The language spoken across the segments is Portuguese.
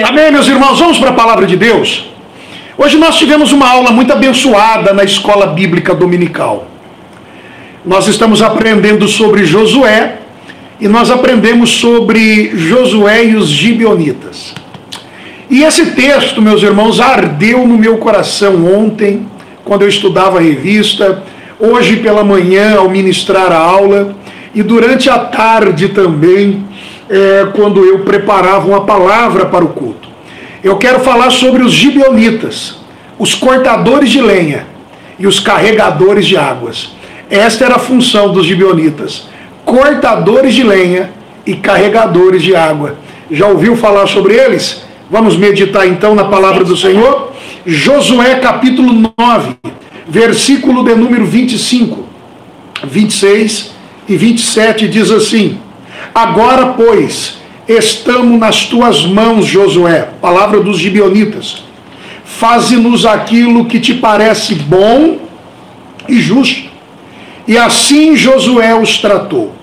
Amém, meus irmãos, vamos para a palavra de Deus. Hoje nós tivemos uma aula muito abençoada na escola bíblica dominical. Nós estamos aprendendo sobre Josué e nós aprendemos sobre Josué e os gibeonitas. E esse texto, meus irmãos, ardeu no meu coração ontem, quando eu estudava a revista, hoje pela manhã ao ministrar a aula e durante a tarde também, quando eu preparava uma palavra para o culto. Eu quero falar sobre os gibeonitas, os cortadores de lenha e os carregadores de águas. Esta era a função dos gibeonitas, cortadores de lenha e carregadores de água. Já ouviu falar sobre eles? Vamos meditar então na palavra do Senhor? Josué capítulo 9, versículo de número 25, 26 e 27 diz assim: Agora, pois, estamos nas tuas mãos, Josué, palavra dos gibeonitas, faze-nos aquilo que te parece bom e justo. E assim Josué os tratou.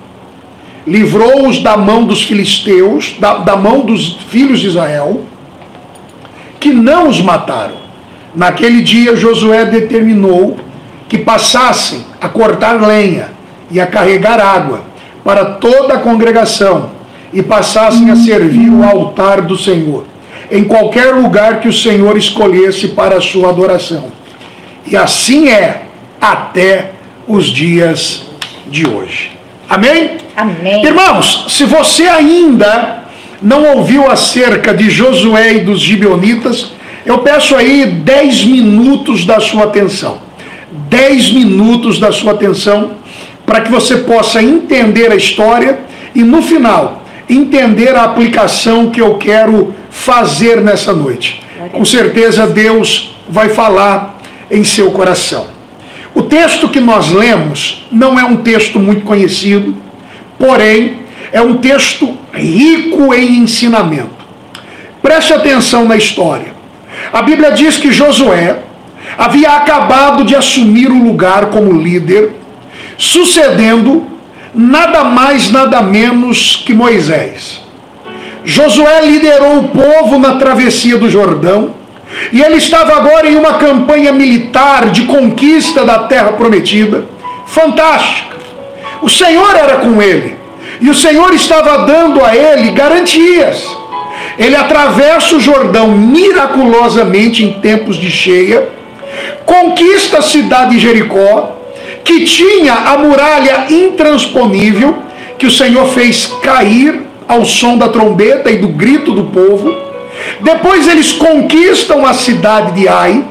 Livrou-os da mão dos filisteus, da mão dos filhos de Israel, que não os mataram. Naquele dia Josué determinou que passassem a cortar lenha e a carregar água para toda a congregação e passassem a servir o altar do Senhor, em qualquer lugar que o Senhor escolhesse para a sua adoração. E assim é até os dias de hoje. Amém? Amém. Irmãos, se você ainda não ouviu acerca de Josué e dos gibeonitas, eu peço aí 10 minutos da sua atenção. 10 minutos da sua atenção para que você possa entender a história e no final entender a aplicação que eu quero fazer nessa noite. Com certeza Deus vai falar em seu coração. O texto que nós lemos não é um texto muito conhecido, porém é um texto rico em ensinamento. Preste atenção na história. A Bíblia diz que Josué havia acabado de assumir o lugar como líder, sucedendo nada mais, nada menos que Moisés. Josué liderou o povo na travessia do Jordão, e ele estava agora em uma campanha militar de conquista da terra prometida, fantástica. O Senhor era com ele, e o Senhor estava dando a ele garantias. Ele atravessa o Jordão miraculosamente em tempos de cheia, conquista a cidade de Jericó, que tinha a muralha intransponível, que o Senhor fez cair ao som da trombeta e do grito do povo. Depois eles conquistam a cidade de Ai,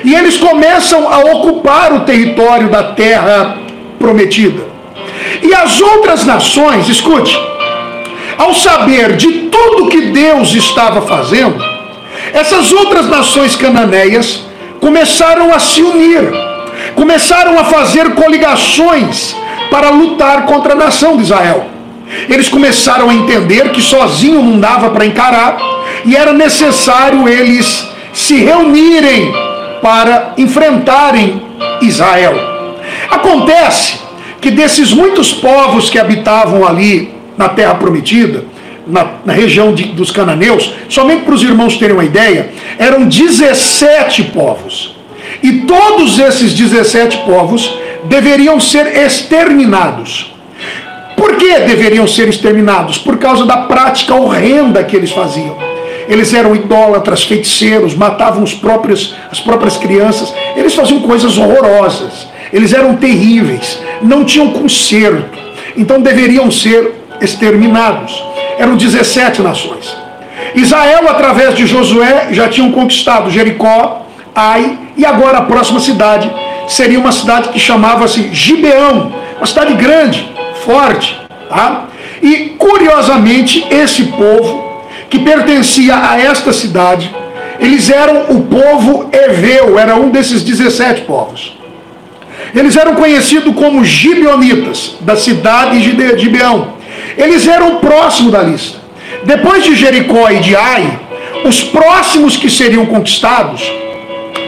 e eles começam a ocupar o território da terra prometida. E as outras nações, escute, ao saber de tudo que Deus estava fazendo, essas outras nações cananeias começaram a se unir, começaram a fazer coligações para lutar contra a nação de Israel. Eles começaram a entender que sozinho não dava para encarar e era necessário eles se reunirem para enfrentarem Israel. Acontece que desses muitos povos que habitavam ali na terra prometida, na região dos cananeus, somente para os irmãos terem uma ideia, eram 17 povos. E todos esses 17 povos deveriam ser exterminados. Por que deveriam ser exterminados? Por causa da prática horrenda que eles faziam. Eles eram idólatras, feiticeiros, matavam as próprias crianças. Eles faziam coisas horrorosas. Eles eram terríveis, não tinham conserto. Então deveriam ser exterminados. Eram 17 nações. Israel, através de Josué, já tinham conquistado Jericó, Ai, e agora a próxima cidade seria uma cidade que chamava-se Gibeão, uma cidade grande, forte, tá? E curiosamente esse povo que pertencia a esta cidade, eles eram o povo heveu, era um desses 17 povos. Eles eram conhecidos como gibeonitas, da cidade de Gibeão. Eles eram o próximo da lista. Depois de Jericó e de Ai, os próximos que seriam conquistados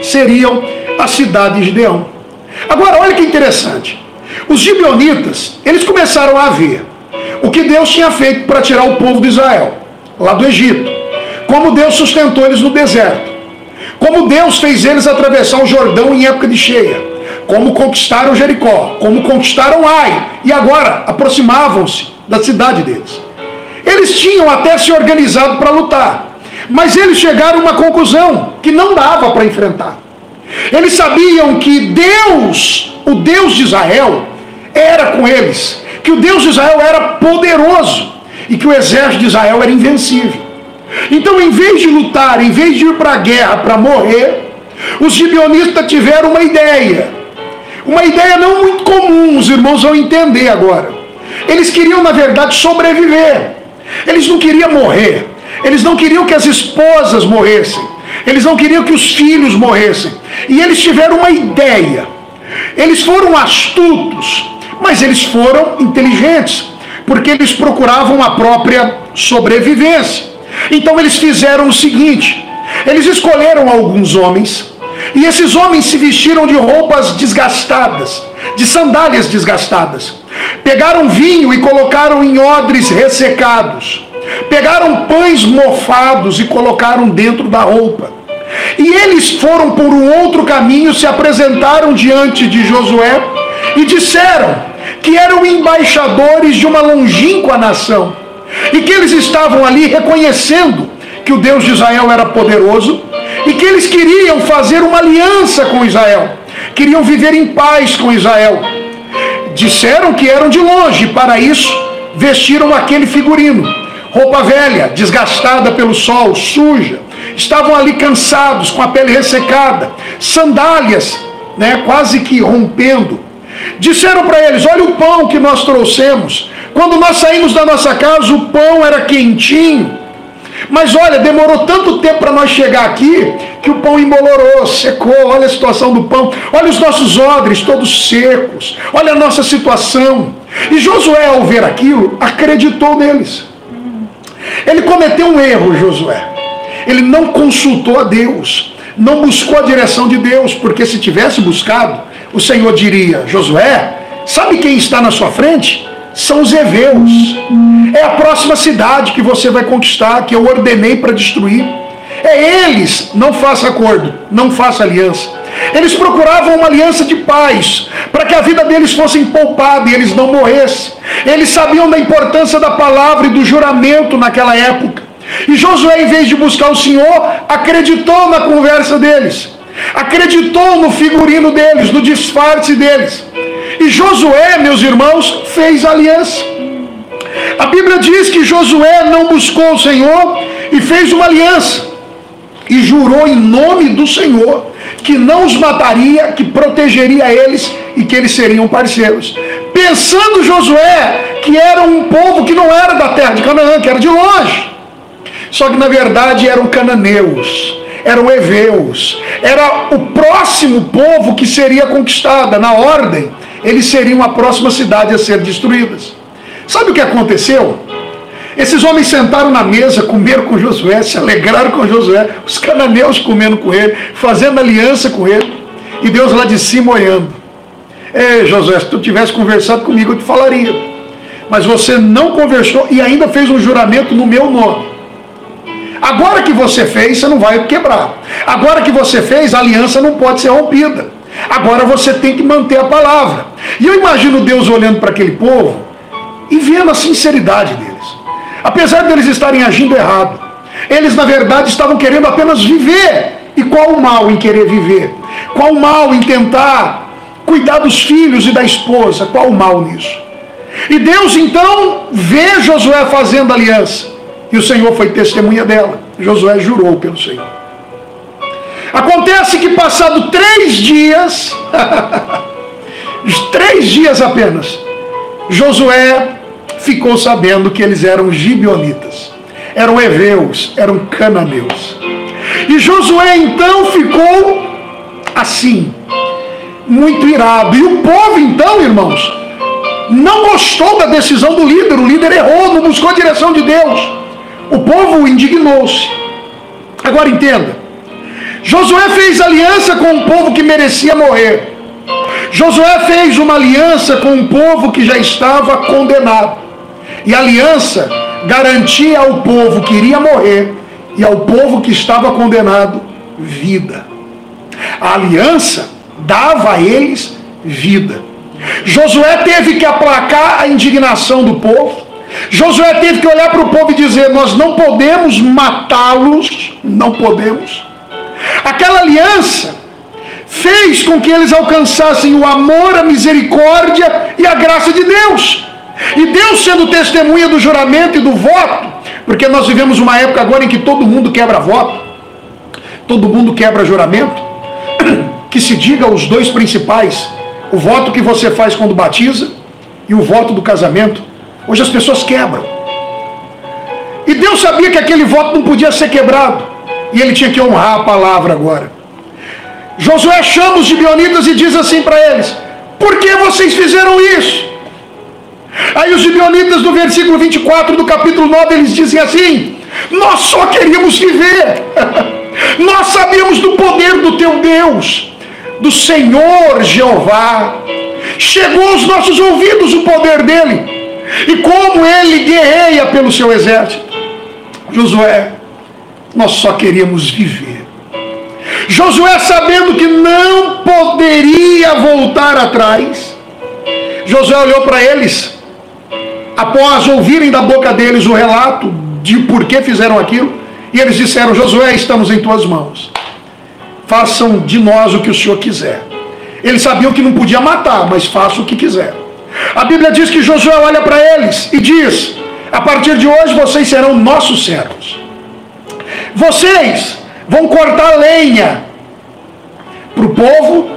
seriam a cidade de Gideão. Agora, olha que interessante. Os gibeonitas, eles começaram a ver o que Deus tinha feito para tirar o povo de Israel, lá do Egito. como Deus sustentou eles no deserto, como Deus fez eles atravessar o Jordão em época de cheia, como conquistaram Jericó, como conquistaram Ai, e agora aproximavam-se da cidade deles. Eles tinham até se organizado para lutar, mas eles chegaram a uma conclusão que não dava para enfrentar. Eles sabiam que Deus, o Deus de Israel, era com eles, que o Deus de Israel era poderoso e que o exército de Israel era invencível. Então, em vez de lutar, em vez de ir para a guerra para morrer, os gibeonitas tiveram uma ideia não muito comum, os irmãos vão entender agora. Eles queriam, na verdade, sobreviver. Eles não queriam morrer, eles não queriam que as esposas morressem, eles não queriam que os filhos morressem. E eles tiveram uma ideia. Eles foram astutos, mas eles foram inteligentes, porque eles procuravam a própria sobrevivência. Então eles fizeram o seguinte: eles escolheram alguns homens, e esses homens se vestiram de roupas desgastadas, de sandálias desgastadas. Pegaram vinho e colocaram em odres ressecados. Pegaram pães mofados e colocaram dentro da roupa. E eles foram por um outro caminho, se apresentaram diante de Josué e disseram que eram embaixadores de uma longínqua nação, e que eles estavam ali reconhecendo que o Deus de Israel era poderoso, e que eles queriam fazer uma aliança com Israel, queriam viver em paz com Israel. Disseram que eram de longe, para isso vestiram aquele figurino, roupa velha, desgastada pelo sol, suja. Estavam ali cansados, com a pele ressecada, sandálias, quase que rompendo. Disseram para eles: olha o pão que nós trouxemos. Quando nós saímos da nossa casa, o pão era quentinho. Mas olha, demorou tanto tempo para nós chegar aqui, que o pão embolorou, secou. Olha a situação do pão, olha os nossos odres todos secos, olha a nossa situação. E Josué, ao ver aquilo, acreditou neles. Ele cometeu um erro, Josué. Ele não consultou a Deus, não buscou a direção de Deus, porque se tivesse buscado, o Senhor diria: Josué, sabe quem está na sua frente? São os heveus. É a próxima cidade que você vai conquistar, que eu ordenei para destruir. É eles. Não faça acordo, não faça aliança. Eles procuravam uma aliança de paz, para que a vida deles fosse poupada e eles não morressem. Eles sabiam da importância da palavra e do juramento naquela época. E Josué, em vez de buscar o Senhor, acreditou na conversa deles, acreditou no figurino deles, no disfarce deles. E Josué, meus irmãos, fez aliança. A Bíblia diz que Josué não buscou o Senhor e fez uma aliança, e jurou em nome do Senhor que não os mataria, que protegeria eles e que eles seriam parceiros. Pensando Josué que era um povo que não era da terra de Canaã, que era de longe. Só que na verdade eram cananeus, eram heveus, era o próximo povo que seria conquistada. Na ordem, eles seriam a próxima cidade a ser destruídas. Sabe o que aconteceu? Esses homens sentaram na mesa, comeram com Josué, se alegraram com Josué, os cananeus comendo com ele, fazendo aliança com ele, e Deus lá de cima olhando. Ei, Josué, se tu tivesse conversado comigo, eu te falaria, mas você não conversou e ainda fez um juramento no meu nome. Agora que você fez, você não vai quebrar. Agora que você fez, a aliança não pode ser rompida. Agora você tem que manter a palavra. E eu imagino Deus olhando para aquele povo e vendo a sinceridade deles. Apesar deles estarem agindo errado, eles na verdade estavam querendo apenas viver. E qual o mal em querer viver? Qual o mal em tentar cuidar dos filhos e da esposa? Qual o mal nisso? E Deus então vê Josué fazendo aliança, e o Senhor foi testemunha dela. Josué jurou pelo Senhor. Acontece que passado 3 dias, 3 dias apenas, Josué ficou sabendo que eles eram gibeonitas, eram heveus, eram cananeus. E Josué então ficou assim, muito irado. E o povo então, irmãos, não gostou da decisão do líder. O líder errou, não buscou a direção de Deus. O povo indignou-se. Agora entenda, Josué fez aliança com um povo que merecia morrer. Josué fez uma aliança com um povo que já estava condenado. E a aliança garantia ao povo que iria morrer e ao povo que estava condenado vida. A aliança dava a eles vida. Josué teve que aplacar a indignação do povo. Josué teve que olhar para o povo e dizer: nós não podemos matá-los, não podemos. Aquela aliança fez com que eles alcançassem o amor, a misericórdia e a graça de Deus. E Deus, sendo testemunha do juramento e do voto, porque nós vivemos uma época agora em que todo mundo quebra voto, todo mundo quebra juramento, que se diga os dois principais: o voto que você faz quando batiza e o voto do casamento. Hoje as pessoas quebram. E Deus sabia que aquele voto não podia ser quebrado, e ele tinha que honrar a palavra agora. Josué chama os gibeonitas e diz assim para eles: por que vocês fizeram isso? Aí os gibeonitas, no versículo 24 do capítulo 9, eles dizem assim: nós só queríamos viver. Nós sabíamos do poder do teu Deus, do Senhor Jeová. Chegou aos nossos ouvidos o poder dele e como ele guerreia pelo seu exército. Josué, nós só queríamos viver. Josué, sabendo que não poderia voltar atrás, Josué olhou para eles, após ouvirem da boca deles o relato de por que fizeram aquilo, e eles disseram: Josué, estamos em tuas mãos, façam de nós o que o Senhor quiser. Eles sabiam que não podia matar, mas façam o que quiser. A Bíblia diz que Josué olha para eles e diz: a partir de hoje vocês serão nossos servos. Vocês vão cortar lenha para o povo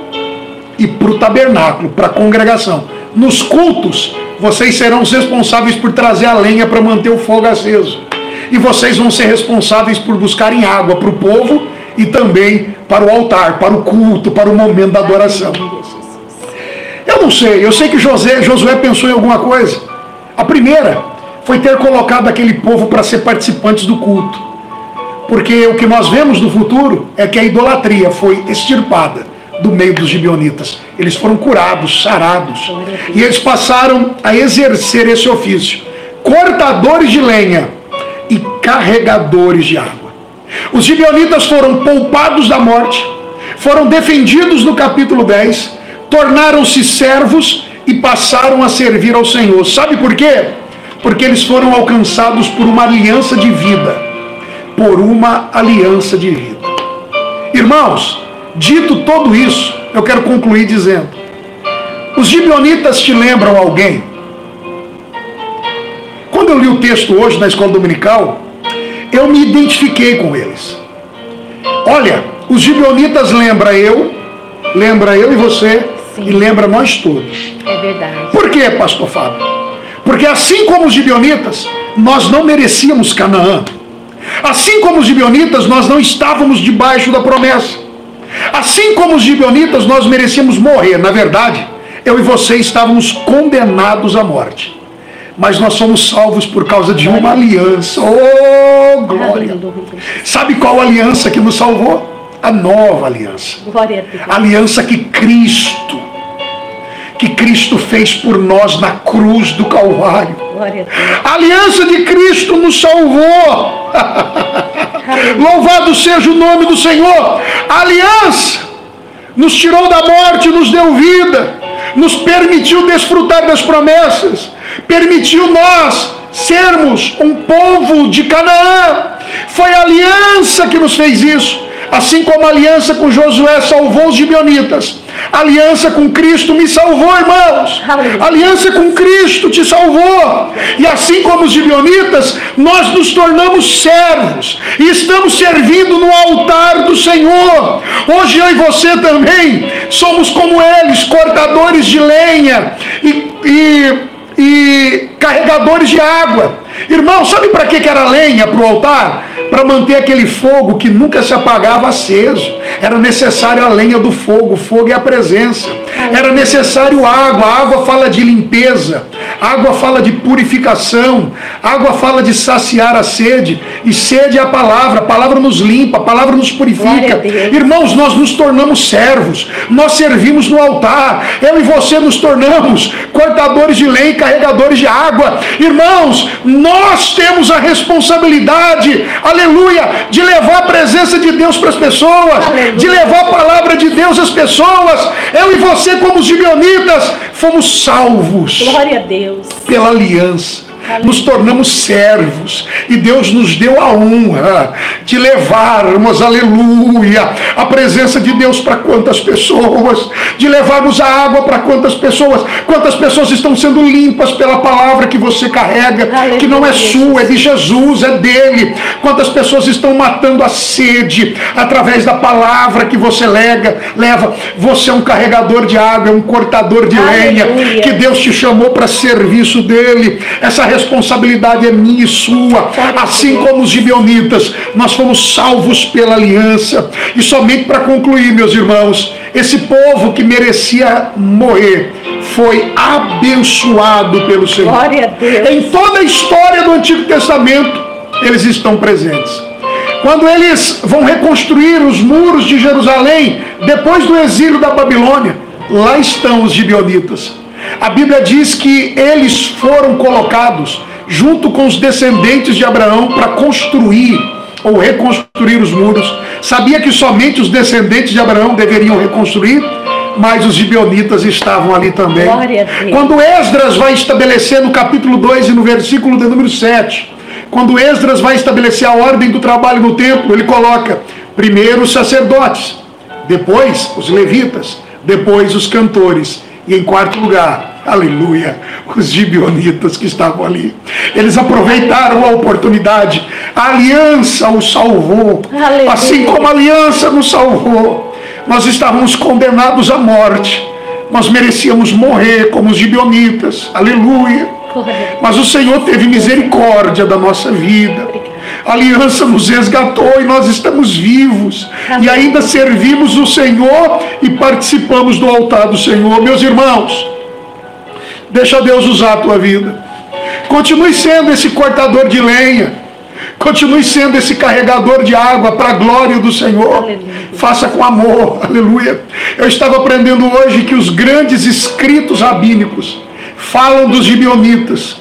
e para o tabernáculo, para a congregação. Nos cultos, vocês serão os responsáveis por trazer a lenha para manter o fogo aceso. E vocês vão ser responsáveis por buscarem água para o povo e também para o altar, para o culto, para o momento da adoração. Eu não sei, eu sei que Josué pensou em alguma coisa. A primeira foi ter colocado aquele povo para ser participantes do culto. Porque o que nós vemos no futuro é que a idolatria foi extirpada do meio dos gibeonitas. Eles foram curados, sarados. E eles passaram a exercer esse ofício: cortadores de lenha e carregadores de água. Os gibeonitas foram poupados da morte, foram defendidos no capítulo 10, tornaram-se servos e passaram a servir ao Senhor. Sabe por quê? Porque eles foram alcançados por uma aliança de vida. Por uma aliança de vida. Irmãos, dito tudo isso, eu quero concluir dizendo: os gibeonitas te lembram alguém? Quando eu li o texto hoje na escola dominical, eu me identifiquei com eles. Olha, os gibeonitas lembra eu e você. Sim. E lembra nós todos. É verdade. Por quê, pastor Fábio? Porque assim como os gibeonitas, nós não merecíamos Canaã. Assim como os gibeonitas, nós não estávamos debaixo da promessa. Assim como os gibeonitas, nós merecíamos morrer. Na verdade, eu e você estávamos condenados à morte. Mas nós somos salvos por causa de uma aliança. Oh, glória! Sabe qual aliança que nos salvou? A nova aliança. Glória a Deus. A aliança que Cristo fez por nós na cruz do Calvário. Glória a Deus. A aliança de Cristo nos salvou. Louvado seja o nome do Senhor. A aliança nos tirou da morte, nos deu vida, nos permitiu desfrutar das promessas, permitiu nós sermos um povo de Canaã. Foi a aliança que nos fez isso. Assim como a aliança com Josué salvou os gibeonitas, a aliança com Cristo me salvou, irmãos. A aliança com Cristo te salvou. E assim como os gibeonitas, nós nos tornamos servos e estamos servindo no altar do Senhor. Hoje eu e você também somos como eles, cortadores de lenha e carregadores de água. Irmão, sabe para que era lenha para o altar? Para manter aquele fogo que nunca se apagava aceso. Era necessário a lenha do fogo. O fogo é a presença. Era necessário água. A água fala de limpeza. A água fala de purificação. A água fala de saciar a sede. E sede é a palavra nos limpa, a palavra nos purifica. Irmãos, nós nos tornamos servos. Nós servimos no altar. Eu e você nos tornamos cortadores de lenha e carregadores de água. Irmãos, Nós temos a responsabilidade, aleluia, de levar a presença de Deus para as pessoas, aleluia, de levar a palavra de Deus às pessoas. Eu e você, como os gibeonitas, fomos salvos. Glória a Deus. Pela aliança. Nos tornamos servos e Deus nos deu a honra de levarmos, aleluia, a presença de Deus para quantas pessoas, de levarmos a água para quantas pessoas estão sendo limpas pela palavra que você carrega, aleluia, que não é sua, é de Jesus, é dele. Quantas pessoas estão matando a sede através da palavra que você leva. Você é um carregador de água, é um cortador de lenha, que Deus te chamou para serviço dele. Essa responsabilidade é minha e sua, assim como os gibeonitas. Nós fomos salvos pela aliança. E somente para concluir, meus irmãos, esse povo que merecia morrer foi abençoado pelo Senhor. Glória a Deus. Em toda a história do Antigo Testamento eles estão presentes. Quando eles vão reconstruir os muros de Jerusalém depois do exílio da Babilônia, lá estão os gibeonitas. A Bíblia diz que eles foram colocados junto com os descendentes de Abraão para construir ou reconstruir os muros. Sabia que somente os descendentes de Abraão deveriam reconstruir, mas os gibeonitas estavam ali também. Quando Esdras vai estabelecer no capítulo 2 e no versículo de número 7, quando Esdras vai estabelecer a ordem do trabalho no templo, ele coloca primeiro os sacerdotes, depois os levitas, depois os cantores, e em quarto lugar, aleluia, os gibeonitas que estavam ali. Eles aproveitaram a oportunidade. A aliança os salvou. Aleluia. Assim como a aliança nos salvou. Nós estávamos condenados à morte. Nós merecíamos morrer como os gibeonitas. Aleluia. Mas o Senhor teve misericórdia da nossa vida. A aliança nos resgatou e nós estamos vivos. Amém. E ainda servimos o Senhor e participamos do altar do Senhor. Meus irmãos, deixa Deus usar a tua vida. Continue sendo esse cortador de lenha. Continue sendo esse carregador de água para a glória do Senhor. Aleluia. Faça com amor. Aleluia. Eu estava aprendendo hoje que os grandes escritos rabínicos falam dos gibeonitas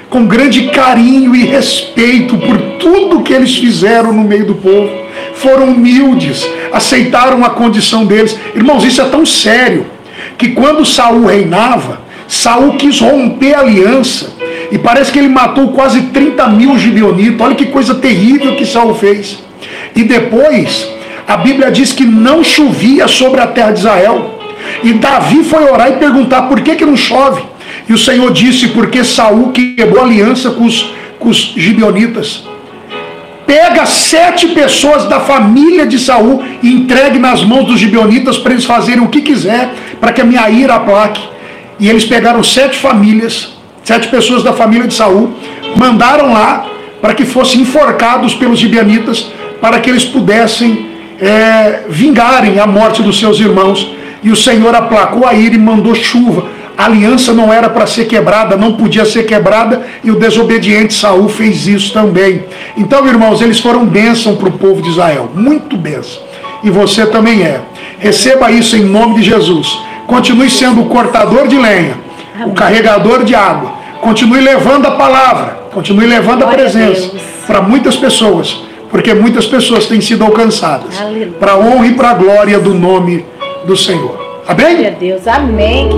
com grande carinho e respeito por tudo que eles fizeram no meio do povo. Foram humildes, aceitaram a condição deles. Irmãos, isso é tão sério que quando Saul reinava, Saul quis romper a aliança e parece que ele matou quase 30 mil gibeonitas. Olha que coisa terrível que Saul fez. E depois a Bíblia diz que não chovia sobre a terra de Israel, e Davi foi orar e perguntar por que não chove. E o Senhor disse, porque Saul quebrou aliança com os gibeonitas. Pega 7 pessoas da família de Saul e entregue nas mãos dos gibeonitas para eles fazerem o que quiser, para que a minha ira aplaque. E eles pegaram 7 famílias, 7 pessoas da família de Saul, mandaram lá para que fossem enforcados pelos gibeonitas, para que eles pudessem vingarem a morte dos seus irmãos. E o Senhor aplacou a ira e mandou chuva. A aliança não era para ser quebrada, não podia ser quebrada, e o desobediente Saul fez isso também. Então, irmãos, eles foram bênção para o povo de Israel, muito bênção. E você também é. Receba isso em nome de Jesus. Continue sendo o cortador de lenha, o carregador de água. Continue levando a palavra, continue levando a presença para muitas pessoas, porque muitas pessoas têm sido alcançadas, para a honra e para a glória do nome do Senhor. Amém? Glória a Deus, amém.